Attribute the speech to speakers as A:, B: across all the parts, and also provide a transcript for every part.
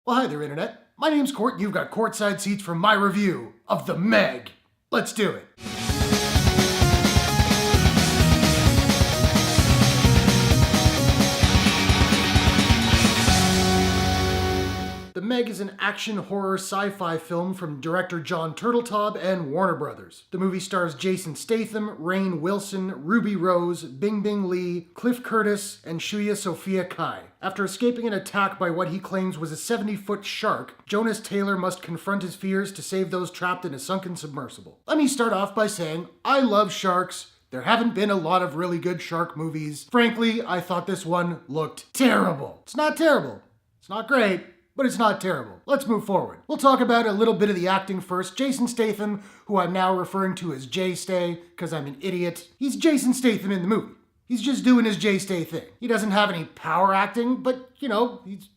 A: Well, hi there, Internet. My name's Court, and you've got courtside seats for my review of The Meg. Let's do it. The Meg is an action horror sci-fi film from director John Turteltaub and Warner Brothers. The movie stars Jason Statham, Rainn Wilson, Ruby Rose, Bingbing Li, Cliff Curtis, and Shuya Sophia Cai. After escaping an attack by what he claims was a 70-foot shark, Jonas Taylor must confront his fears to save those trapped in a sunken submersible. Let me start off by saying I love sharks. There haven't been a lot of really good shark movies. Frankly, I thought this one looked terrible. It's not terrible. It's not great. But it's not terrible. Let's move forward. We'll talk about a little bit of the acting first. Jason Statham, who I'm now referring to as J-Stay, because I'm an idiot. He's Jason Statham in the movie. He's just doing his J-Stay thing. He doesn't have any power acting, but, you know, he's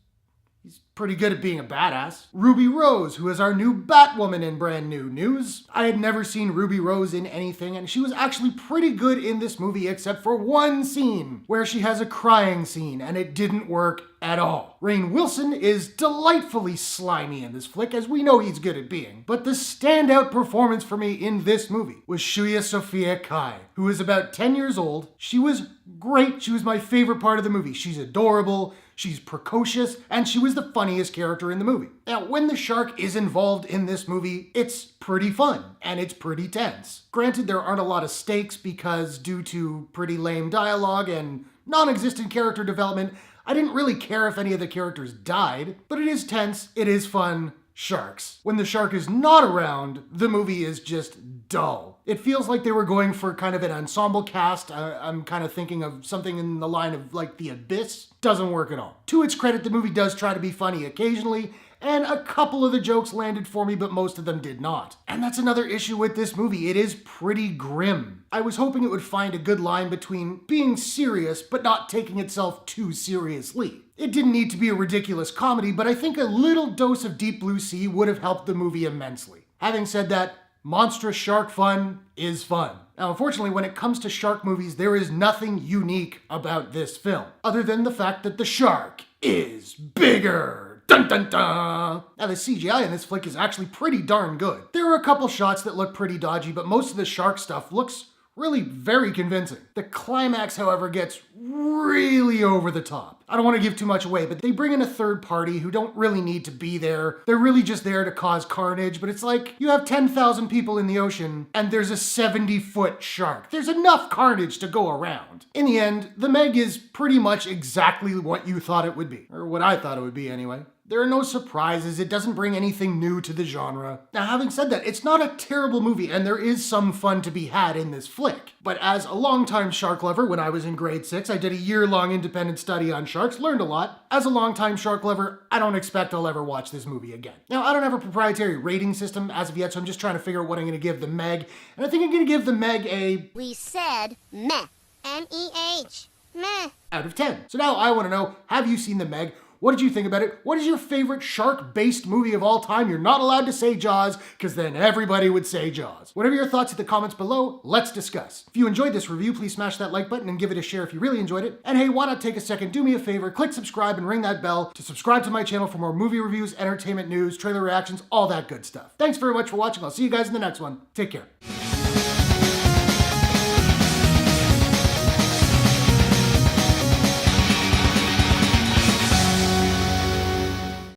A: pretty good at being a badass. Ruby Rose, who is our new Batwoman in brand new news. I had never seen Ruby Rose in anything, and she was actually pretty good in this movie except for one scene, where she has a crying scene, and it didn't work at all. Rainn Wilson is delightfully slimy in this flick, as we know he's good at being. But the standout performance for me in this movie was Shuya Sophia Cai, who is about 10 years old. She was great. She was my favorite part of the movie. She's adorable. She's precocious, and she was the funniest character in the movie. Now, when the shark is involved in this movie, it's pretty fun, and it's pretty tense. Granted, there aren't a lot of stakes because due to pretty lame dialogue and non-existent character development, I didn't really care if any of the characters died, but it is tense, it is fun. Sharks. When the shark is not around, the movie is just dull. It feels like they were going for kind of an ensemble cast. I'm kind of thinking of something in the line of like The Abyss. Doesn't work at all. To its credit, the movie does try to be funny occasionally, and a couple of the jokes landed for me, but most of them did not. And that's another issue with this movie. It is pretty grim. I was hoping it would find a good line between being serious, but not taking itself too seriously. It didn't need to be a ridiculous comedy, but I think a little dose of Deep Blue Sea would have helped the movie immensely. Having said that, monstrous shark fun is fun. Now, unfortunately, when it comes to shark movies, there is nothing unique about this film, other than the fact that the shark is bigger. Dun dun dun! Now, the CGI in this flick is actually pretty darn good. There are a couple shots that look pretty dodgy, but most of the shark stuff looks really very convincing. The climax, however, gets really over the top. I don't want to give too much away, but they bring in a third party who don't really need to be there. They're really just there to cause carnage, but it's like you have 10,000 people in the ocean and there's a 70-foot shark. There's enough carnage to go around. In the end, The Meg is pretty much exactly what you thought it would be, or what I thought it would be anyway. There are no surprises, it doesn't bring anything new to the genre. Now, having said that, it's not a terrible movie, and there is some fun to be had in this flick. But as a longtime shark lover, when I was in grade 6, I did a year-long independent study on sharks, learned a lot. As a longtime shark lover, I don't expect I'll ever watch this movie again. Now, I don't have a proprietary rating system as of yet, so I'm just trying to figure out what I'm gonna give The Meg, and I think I'm gonna give The Meg a...
B: We said meh. M-E-H. Meh.
A: Out of 10. So now I wanna know, have you seen The Meg? What did you think about it? What is your favorite shark-based movie of all time? You're not allowed to say Jaws, because then everybody would say Jaws. Whatever your thoughts in the comments below, let's discuss. If you enjoyed this review, please smash that like button and give it a share if you really enjoyed it. And hey, why not take a second, do me a favor, click subscribe and ring that bell to subscribe to my channel for more movie reviews, entertainment news, trailer reactions, all that good stuff. Thanks very much for watching. I'll see you guys in the next one. Take care.